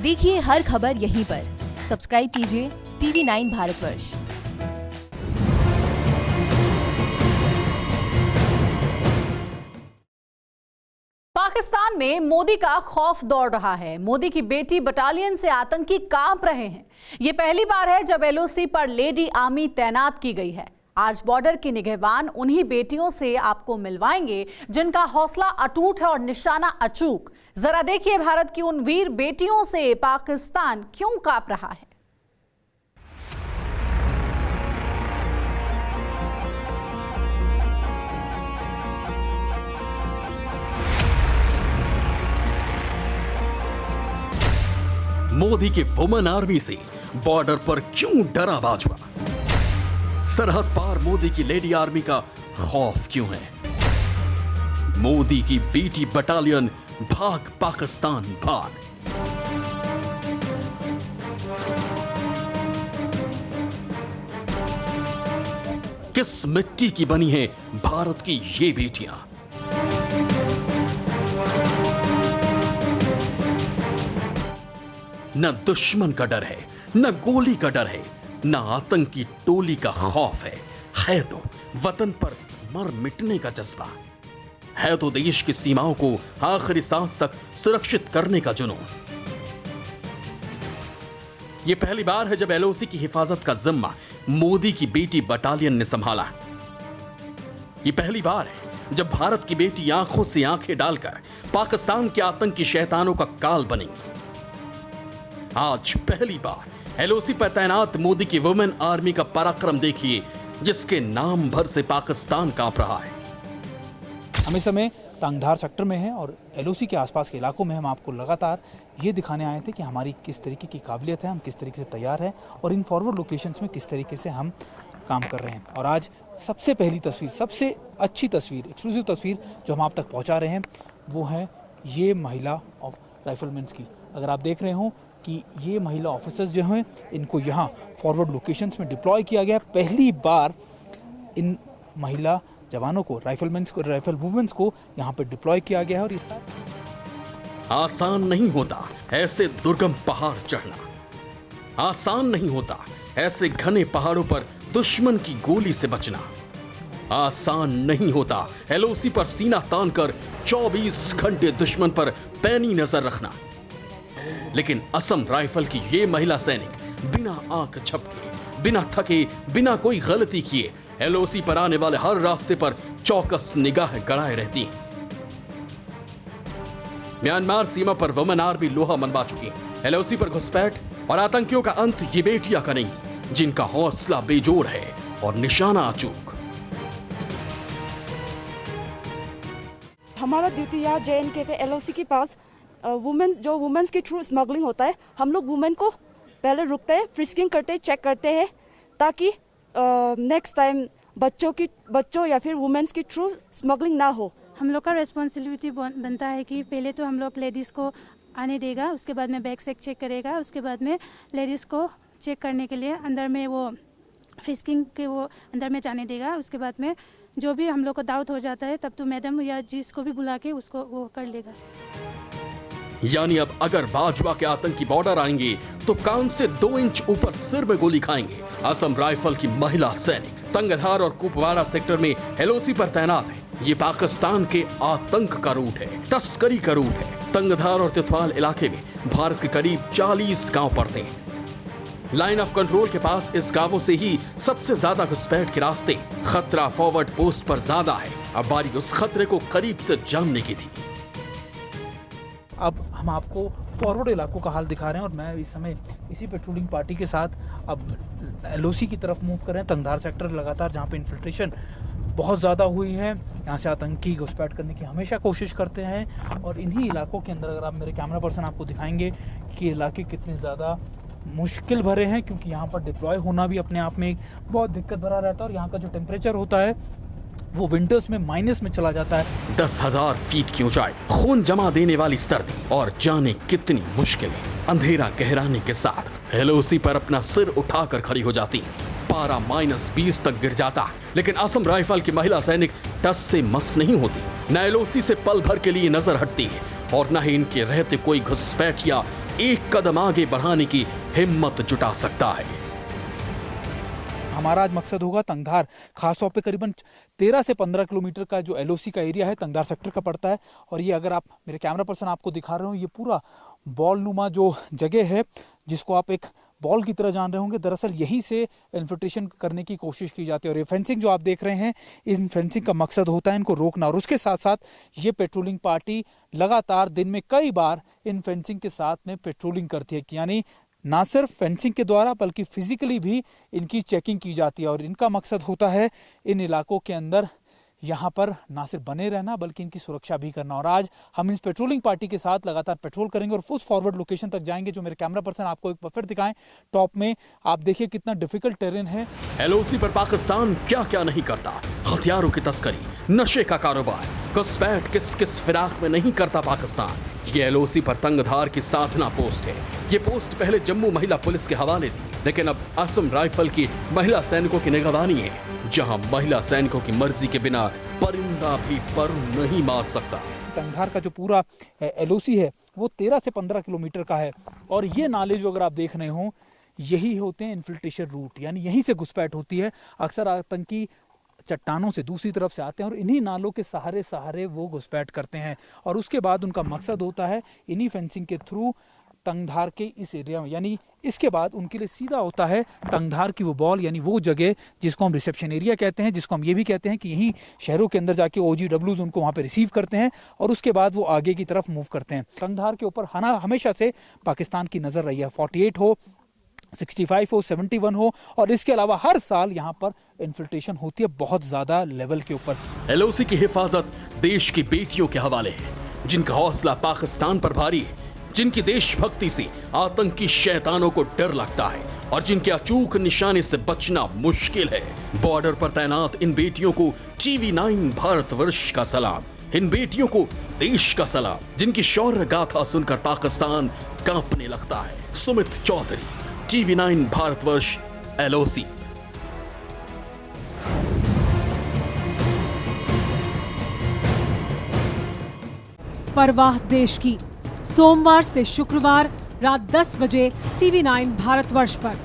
देखिए हर खबर यहीं पर। सब्सक्राइब कीजिए TV9 भारतवर्ष। पाकिस्तान में मोदी का खौफ दौड़ रहा है। मोदी की बेटी बटालियन से आतंकी कांप रहे हैं। ये पहली बार है जब LOC पर लेडी आर्मी तैनात की गई है। आज बॉर्डर की निगहबान उन्हीं बेटियों से आपको मिलवाएंगे जिनका हौसला अटूट है और निशाना अचूक। जरा देखिए भारत की उन वीर बेटियों से पाकिस्तान क्यों कांप रहा है। मोदी के वुमेन आर्मी से बॉर्डर पर क्यों डरा बाजवा? सरहद पार मोदी की लेडी आर्मी का खौफ क्यों है? मोदी की बेटी बटालियन भाग पाकिस्तान भाग। किस मिट्टी की बनी है भारत की ये बेटियां? न दुश्मन का डर है, न गोली का डर है, न आतंकी टोली का खौफ है तो वतन पर मर मिटने का जज्बा है, तो देश की सीमाओं को आखिरी सांस तक सुरक्षित करने का जुनून। यह पहली बार है जब LOC की हिफाजत का जिम्मा मोदी की बेटी बटालियन ने संभाला। यह पहली बार है जब भारत की बेटी आंखों से आंखें डालकर पाकिस्तान के आतंकी शैतानों का काल बनेंगी। आज पहली बार LOC पर तैनात मोदी की वुमेन आर्मी का पराक्रम देखिए, जिसके नाम भर से पाकिस्तान कांप रहा है। हम इस समय तंगधार सेक्टर में हैं और LOC के आसपास के इलाकों में हम आपको लगातार ये दिखाने आए थे कि हमारी किस तरीके की काबिलियत है, हम किस तरीके से तैयार हैं और इन फॉरवर्ड लोकेशंस में किस तरीके से हम काम कर रहे हैं। और आज सबसे पहली तस्वीर, सबसे अच्छी तस्वीर, एक्सक्लूसिव तस्वीर जो हम आप तक पहुँचा रहे हैं वो है ये महिला राइफलमैन्स की। अगर आप देख रहे हो कि ये महिला ऑफिसर्स जो हैं इनको यहाँ फॉरवर्ड लोकेशंस में डिप्लॉय किया गया। पहली बार इन महिला जवानों को, राइफलमैन्स को, राइफल वुमेन्स को यहाँ पे डिप्लॉय किया गया है। और इस आसान नहीं होता ऐसे दुर्गम पहाड़ चढ़ना, आसान नहीं होता ऐसे घने पहाड़ों पर दुश्मन की गोली से बचना, आसान नहीं होता LOC पर सीना तानकर 24 घंटे दुश्मन पर पैनी नजर रखना। लेकिन असम राइफल की ये महिला सैनिक बिना आंख झपके, बिना थके, बिना कोई गलती किए LOC पर आने वाले हर रास्ते पर चौकस निगाह गड़ाए रहती हैं। म्यांमार सीमा पर वुमेन आर्मी लोहा मनवा चुकी है। LOC पर घुसपैठ और आतंकियों का अंत ये बेटियां करेंगी जिनका हौसला बेजोड़ है और निशाना अचूक। हमारा ड्यूटी यहाँ JNK पे LOC के पास वुमेन्स के थ्रू स्मगलिंग होता है। हम लोग वुमेन को पहले रुकते हैं, फ्रिस्किंग करते हैं, चेक करते हैं ताकि नेक्स्ट टाइम बच्चों या फिर वुमेन्स के थ्रू स्मगलिंग ना हो। हम लोग का रिस्पॉन्सिबिलिटी बनता है कि पहले तो हम लोग लेडीज़ को आने देगा, उसके बाद में बैग चेक करेगा, उसके बाद में लेडीज़ को चेक करने के लिए अंदर में वो फ्रिस्किंग के वो अंदर में जाने देगा। उसके बाद में जो भी हम लोग को डाउट हो जाता है तब तो मैडम या जिसको भी बुला के उसको वो कर लेगा। यानी अब अगर बाजवा के आतंकी बॉर्डर आएंगे तो कान से 2 इंच ऊपर सिर में गोली खाएंगे। असम राइफल की महिला सैनिक तंगधार और कुपवाड़ा सेक्टर में LOC पर तैनात है। ये पाकिस्तान के आतंक का रूट है, तस्करी का रूट है। तंगधार और तितवाल इलाके में भारत के करीब 40 गांव पड़ते हैं। लाइन ऑफ कंट्रोल के पास इस गांवों से ही सबसे ज्यादा घुसपैठ के रास्ते। खतरा फॉरवर्ड पोस्ट पर ज्यादा है। अब बारी उस खतरे को करीब से जानने की थी। अब हम आपको फॉरवर्ड इलाकों का हाल दिखा रहे हैं और मैं इस समय इसी पेट्रोलिंग पार्टी के साथ अब LOC की तरफ मूव कर रहे हैं। तंगधार सेक्टर लगातार जहाँ पे इन्फिल्ट्रेशन बहुत ज़्यादा हुई है, यहाँ से आतंकी घुसपैठ करने की हमेशा कोशिश करते हैं। और इन्हीं इलाकों के अंदर अगर आप, मेरे कैमरा पर्सन आपको दिखाएंगे कि इलाके कितने ज़्यादा मुश्किल भरे हैं, क्योंकि यहाँ पर डिप्लॉय होना भी अपने आप में एक बहुत दिक्कत भरा रहता है। और यहाँ का जो टेम्परेचर होता है वो विंटर्स में माइनस में चला जाता है। 10,000 फीट की ऊंचाई, खून जमा देने वाली सर्दी और जाने कितनी मुश्किलें अंधेरा गहराने के साथ LOC पर अपना सिर उठाकर खड़ी हो जाती। पारा -20 तक गिर जाता, लेकिन असम राइफल की महिला सैनिक टस से मस नहीं होती। न LOC से पल भर के लिए नजर हटती है और न ही इनके रहते कोई घुसपैठिया एक कदम आगे बढ़ाने की हिम्मत जुटा सकता है। हमारा आज मकसद होगा तंगधार, खासतौर पे करीबन 13 से 15 किलोमीटर का जो एलओसी का एरिया है तंगधार सेक्टर का पड़ता है। और ये अगर आप मेरे कैमरा पर्सन आपको दिखा रहे हो, ये पूरा बॉल नुमा जो जगह है जिसको आप एक बॉल की तरह जान रहे होंगे, दरअसल यहीं से इन्फिल्ट्रेशन करने की कोशिश की जाती है। और ये फेंसिंग जो आप देख रहे हैं, इन फेंसिंग का मकसद होता है इनको रोकना। और उसके साथ साथ ये पेट्रोलिंग पार्टी लगातार दिन में कई बार इन फेंसिंग के साथ में पेट्रोलिंग करती है, यानी ना सिर्फ फेंसिंग के द्वारा बल्कि फिजिकली भी इनकी चेकिंग की जाती है। और इनका मकसद होता है इन इलाकों के अंदर यहाँ पर ना सिर्फ बने रहना बल्कि इनकी सुरक्षा भी करना। और आज हम इस पेट्रोलिंग पार्टी के साथ लगातार पेट्रोल करेंगे और उस फॉरवर्ड लोकेशन तक जाएंगे जो मेरे कैमरा पर्सन आपको एक बार फिर दिखाएं। टॉप में आप देखिए कितना डिफिकल्ट टेरेन है। एलओसी पर पाकिस्तान क्या क्या नहीं करता, हथियारों की तस्करी, नशे का कारोबार, घुसपैठ किस किस फिराक में नहीं करता पाकिस्तान। ये एलओसी पर तंगधार की साधना पोस्ट है। ये पोस्ट पहले जम्मू महिला पुलिस के हवाले थी, लेकिन अब असम राइफल की महिला सैनिकों की निगरानी है, जहां महिला सैनिकों की मर्जी के बिना परिंदा भी पर नहीं मार सकता। तंगधार का जो पूरा एलओसी है वो 13 से 15 किलोमीटर का है। और ये नाले जो अगर आप देख रहे हो, यही होते हैं इन्फिल्ट्रेशन रूट, यानी यहीं से घुसपैठ होती है। अक्सर आतंकी चट्टानों से दूसरी तरफ से आते हैं और इन्हीं नालों के सहारे सहारे वो घुसपैठ करते हैं। और उसके बाद उनका मकसद होता है इन्हीं फेंसिंग के थ्रू तंगधार के इस एरिया में, यानी इसके बाद उनके लिए सीधा होता है तंगधार की वो बॉल, यानी वो जगह जिसको हम रिसेप्शन एरिया कहते हैं, जिसको हम ये भी कहते हैं कि यहीं शहरों के अंदर जाके OGWs उनको वहाँ पे रिसीव करते हैं और उसके बाद वो आगे की तरफ मूव करते हैं। तंगधार के ऊपर हमेशा से पाकिस्तान की नज़र रही है, 48 हो, 65 हो, 71 हो। और इसके अलावा हर साल यहाँ पर इन्फिल्ट्रेशन होती है बहुत ज्यादा लेवल के ऊपर। एलओसी की हिफाजत देश की बेटियों के हवाले है, जिनका हौसला पाकिस्तान पर भारी है, जिनकी देशभक्ति से आतंकी शैतानों को डर लगता है और जिनके अचूक निशाने से बचना मुश्किल है। बॉर्डर पर तैनात इन बेटियों को TV9 भारतवर्ष का सलाम, इन बेटियों को देश का सलाम, जिनकी शौर्य गाथा सुनकर पाकिस्तान कांपने लगता है। Sumit Chaudhary, TV9 Bharatvarsh, LOC. परवाह देश की, सोमवार से शुक्रवार रात 10 बजे TV9 भारतवर्ष पर।